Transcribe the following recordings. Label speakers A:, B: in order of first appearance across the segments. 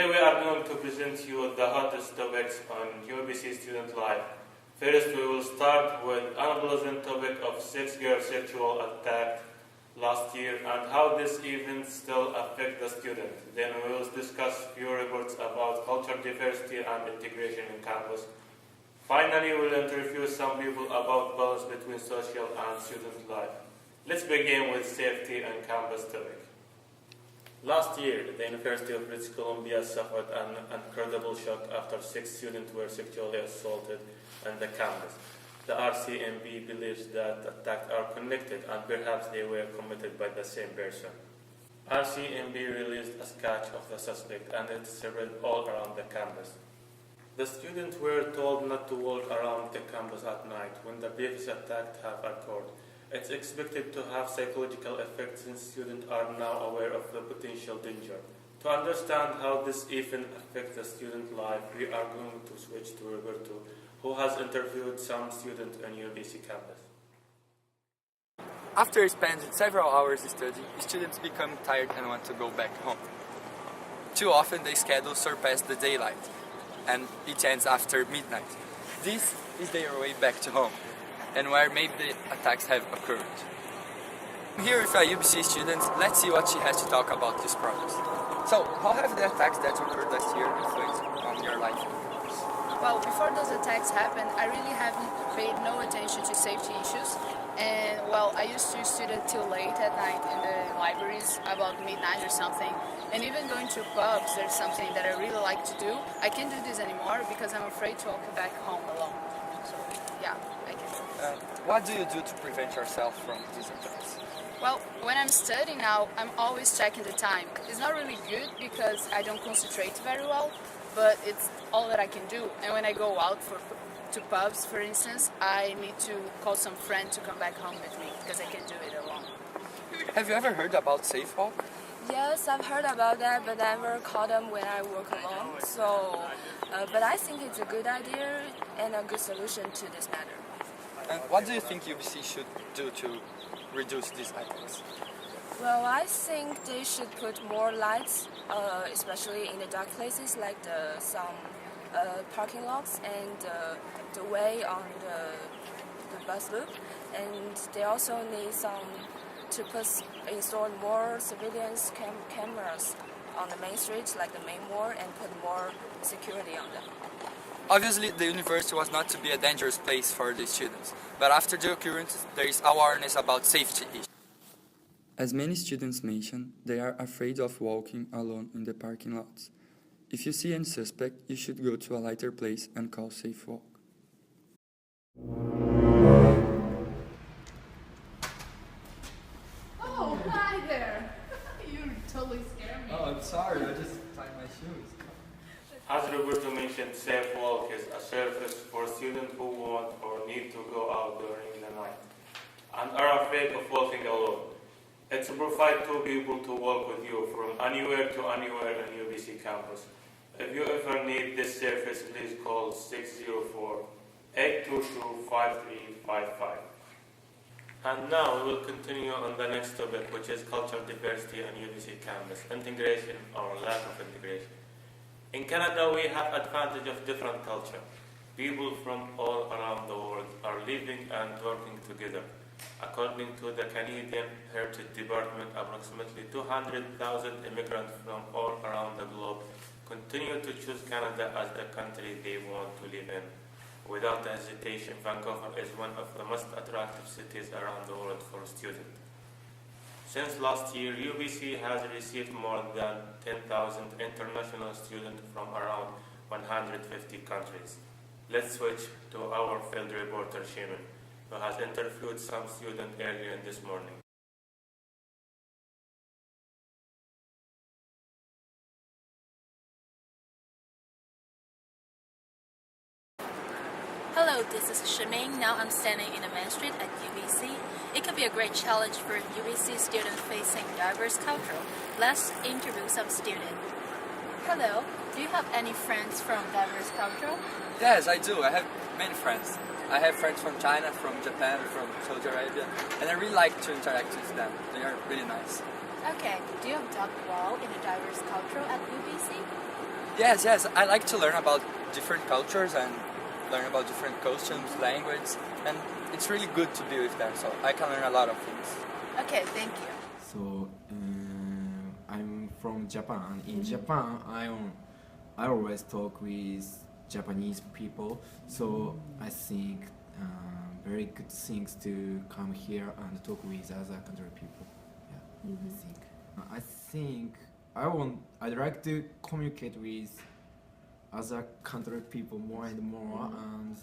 A: Today we are going to present you the hottest topics on UBC student life. First, we will start with unpleasant topic of six-girl sexual attack last year and how this event still affect the student. Then we will discuss few reports about culture diversity and integration in campus. Finally, we will interview some people about balance between social and student life. Let's begin with safety and campus topic. Last year, the University of British Columbia suffered an incredible shock after 6 students were sexually assaulted on the campus. The RCMP believes that attacks are connected and perhaps they were committed by the same person. RCMP released a sketch of the suspect and it spread all around the campus. The students were told not to walk around the campus at night when the previous attack have occurred. It's expected to have psychological effects since students are now aware of the potential danger. To understand how this event affects the student life, we are going to switch to Roberto, who has interviewed some students on UBC campus.
B: After spending several hours studying, students become tired and want to go back home. Too often, the schedule surpasses the daylight, and it ends after midnight. This is their way back to home, and where maybe the attacks have occurred. Here with a UBC student, let's see what she has to talk about this process. So, how have the attacks that occurred last year influenced on your life?
C: Well, before those attacks happened, I really haven't paid no attention to safety issues. And, well, I used to study till late at night in the libraries, about midnight or something. And even going to pubs, there's something that I really like to do. I can't do this anymore because I'm afraid to walk back home alone. So, yeah, I can.
B: What do you do to prevent yourself from these attacks?
C: Well, when I'm studying now, I'm always checking the time. It's not really good because I don't concentrate very well, but it's all that I can do. And when I go out to pubs, for instance, I need to call some friend to come back home with me because I can't do it alone.
B: Have you ever heard about Safe Walk?
D: Yes, I've heard about that, but I never call them when I work alone. But I think it's a good idea and a good solution to this matter.
B: And what do you think UBC should do to reduce these attacks?
D: Well, I think they should put more lights, especially in the dark places like some parking lots and the way on the bus loop. And they also need install more surveillance cameras on the main streets like the main mall and put more security on them.
B: Obviously, the university was not to be a dangerous place for the students, but after the occurrence, there is awareness about safety issues. As many students mention, they are afraid of walking alone in the parking lots. If you see any suspect, you should go to a lighter place and call Safe Walk.
E: Oh, hi there. You totally scared me.
B: Oh, I'm sorry, I just tied my shoes.
A: As Roberto mentioned, Safe Walk is a service for students who want or need to go out during the night and are afraid of walking alone. It's provided two people to walk with you from anywhere to anywhere on UBC campus. If you ever need this service, please call 604-822-5355. And now we will continue on the next topic, which is cultural diversity on UBC campus, integration or lack of integration. In Canada, we have advantage of different culture. People from all around the world are living and working together. According to the Canadian Heritage Department, approximately 200,000 immigrants from all around the globe continue to choose Canada as the country they want to live in. Without hesitation, Vancouver is one of the most attractive cities around the world for students. Since last year, UBC has received more than 10,000 international students from around 150 countries. Let's switch to our field reporter, Shimon, who has interviewed some students earlier this morning.
F: Hello, this is Shimin. Now I'm standing in the main street at UBC. It could be a great challenge for UBC students facing diverse culture. Let's interview some students. Hello, do you have any friends from diverse culture?
B: Yes, I do. I have many friends. I have friends from China, from Japan, from Saudi Arabia, and I really like to interact with them. They are really nice.
F: Okay, do you have talked well in a diverse culture at UBC?
B: Yes, yes. I like to learn about different cultures and learn about different costumes, language, and it's really good to be with them. So I can learn a lot of things.
C: Okay, thank you.
G: So I'm from Japan. In Japan, I always talk with Japanese people. So I think very good things to come here and talk with other country people. Yeah, I think I'd like to communicate with other country people more and more, and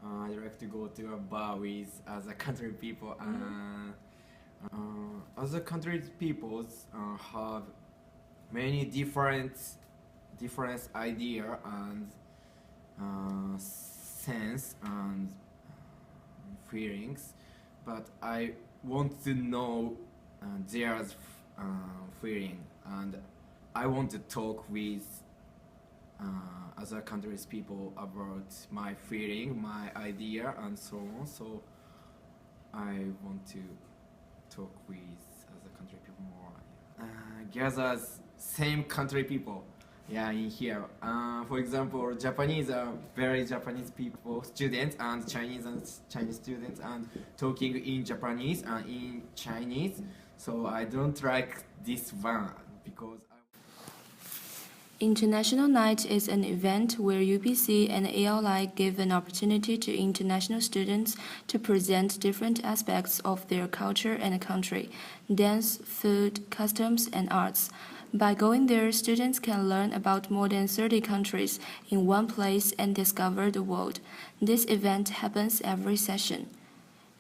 G: I'd like to go to a bar with other country people. Other countries peoples have many different idea and sense and feelings, but I want to know their feeling, and I want to talk with other countries people about my feeling, my idea, and so on. So I want to talk with other country people more. Gathers same country people. Yeah, in here. For example, Japanese are very Japanese people, students, and Chinese students, and talking in Japanese and in Chinese. So I don't like this one because.
D: International Night is an event where UBC and ALI give an opportunity to international students to present different aspects of their culture and country, dance, food, customs, and arts. By going there, students can learn about more than 30 countries in one place and discover the world. This event happens every session.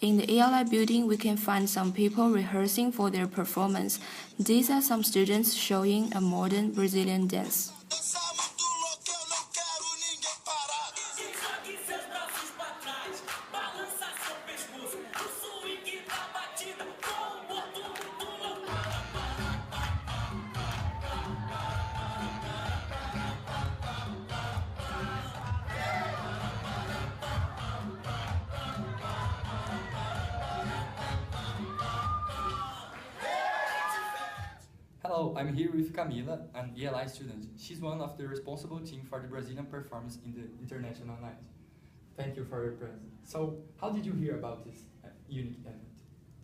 D: In the ALI building, we can find some people rehearsing for their performance. These are some students showing a modern Brazilian dance.
B: Hello, I'm here with Camila, an ELI student. She's one of the responsible team for the Brazilian performance in the International Night. Thank you for your presence. So, how did you hear about this unique event?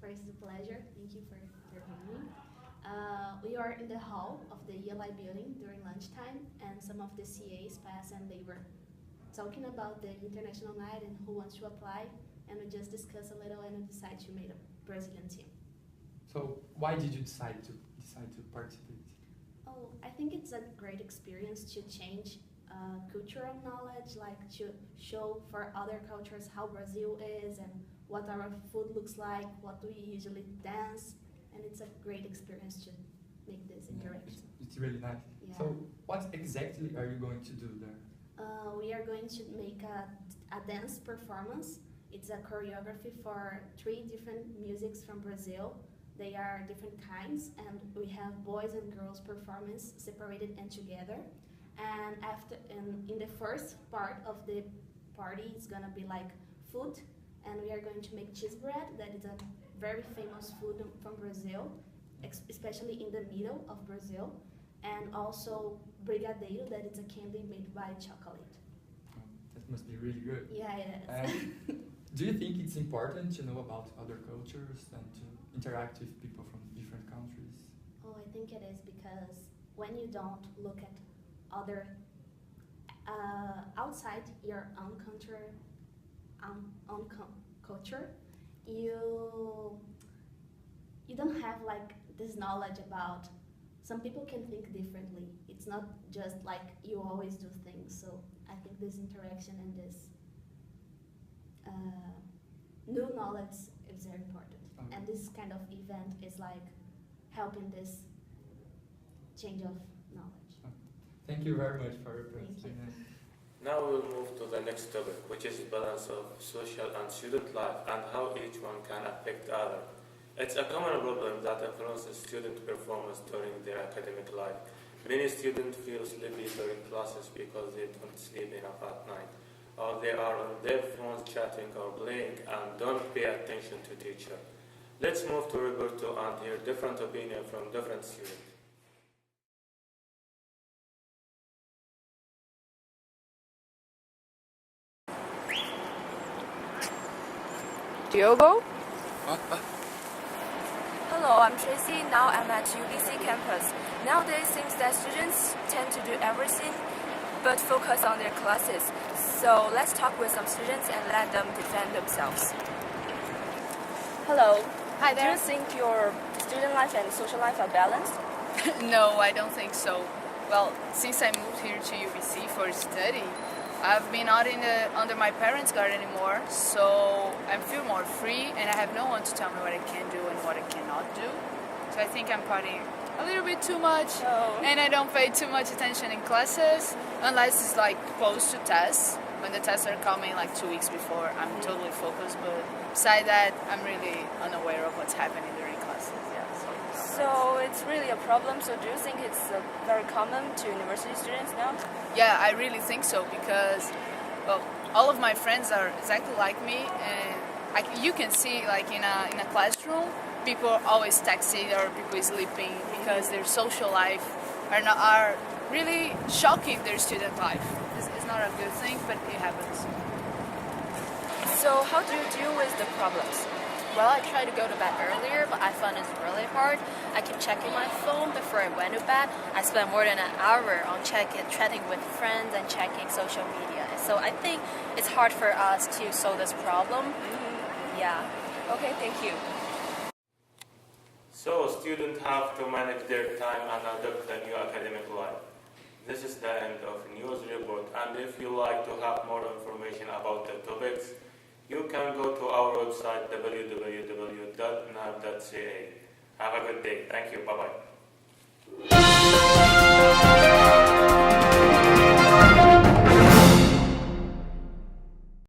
H: First, it's a pleasure. Thank you for having me. We are in the hall of the ELI building during lunchtime, and some of the CAs passed and they were talking about the International Night and who wants to apply, and we just discussed a little and we decided to make a Brazilian team.
B: So, why did you decide to participate?
H: Oh, I think it's a great experience to change cultural knowledge, like to show for other cultures how Brazil is and what our food looks like, what we usually dance, and it's a great experience to make this interaction.
B: It's really nice.
H: Yeah.
B: So, what exactly are you going to do there?
H: We are going to make a dance performance. It's a choreography for 3 different musics from Brazil. They are different kinds, and we have boys and girls performance separated and together. And in the first part of the party, it's gonna be like food, and we are going to make cheese bread. That is a very famous food from Brazil, especially in the middle of Brazil, and also brigadeiro, that is a candy made by chocolate.
B: Oh, that must be really good.
H: Yeah, it is.
B: Do you think it's important to know about other cultures and to interact with people from different countries?
H: Oh, I think it is, because when you don't look at other outside your own country, culture, you don't have like this knowledge about. Some people can think differently. It's not just like you always do things. So I think this interaction and this new knowledge is very important.
B: Okay.
H: And this kind of event is like helping this change of knowledge.
B: Thank you very much for your
H: Thank you.
B: presentation.
A: Now we'll move to the next topic, which is balance of social and student life and how each one can affect the other. It's a common problem that influences student performance during their academic life. Many students feel sleepy during classes because they don't sleep enough at night, or they are on their phones chatting or playing and don't pay attention to teacher. Let's move to Roberto and hear different opinions from different students.
C: Diogo?
D: Hello, I'm Tracy. Now I'm at UBC campus. Nowadays, seems that students tend to do everything but focus on their classes. So let's talk with some students and let them defend themselves. Hello.
C: Hi
D: Do
C: there.
D: you think your student life and social life are balanced?
C: No, I don't think so. Well, since I moved here to UBC for study, I've been not under my parents' guard anymore, so I feel more free and I have no one to tell me what I can do and what I cannot do. So I think I'm partying a little bit too much, and I don't pay too much attention in classes unless it's like close to tests. When the tests are coming like 2 weeks before, I'm totally focused, but beside that, I'm really unaware of what's happening during classes. Yeah,
D: So it's really a problem. So do you think it's very common to university students now?
C: Yeah, I really think so because, well, all of my friends are exactly like me, and you can see like in a classroom, people are always texting or people sleeping because their social life are really shocking their student life. It's not a good thing, but it happens.
D: So how do you deal with the problems?
F: Well, I try to go to bed earlier, but I found it's really hard. I keep checking my phone before I went to bed. I spend more than an hour on chatting with friends and checking social media. So I think it's hard for us to solve this problem. Yeah.
D: Okay, thank you.
A: So students have to manage their time and adapt the new academic life. This is the end of news report, and if you like to have more information about the topics, you can go to our website www.nab.ca. Have a good day. Thank you. Bye-bye.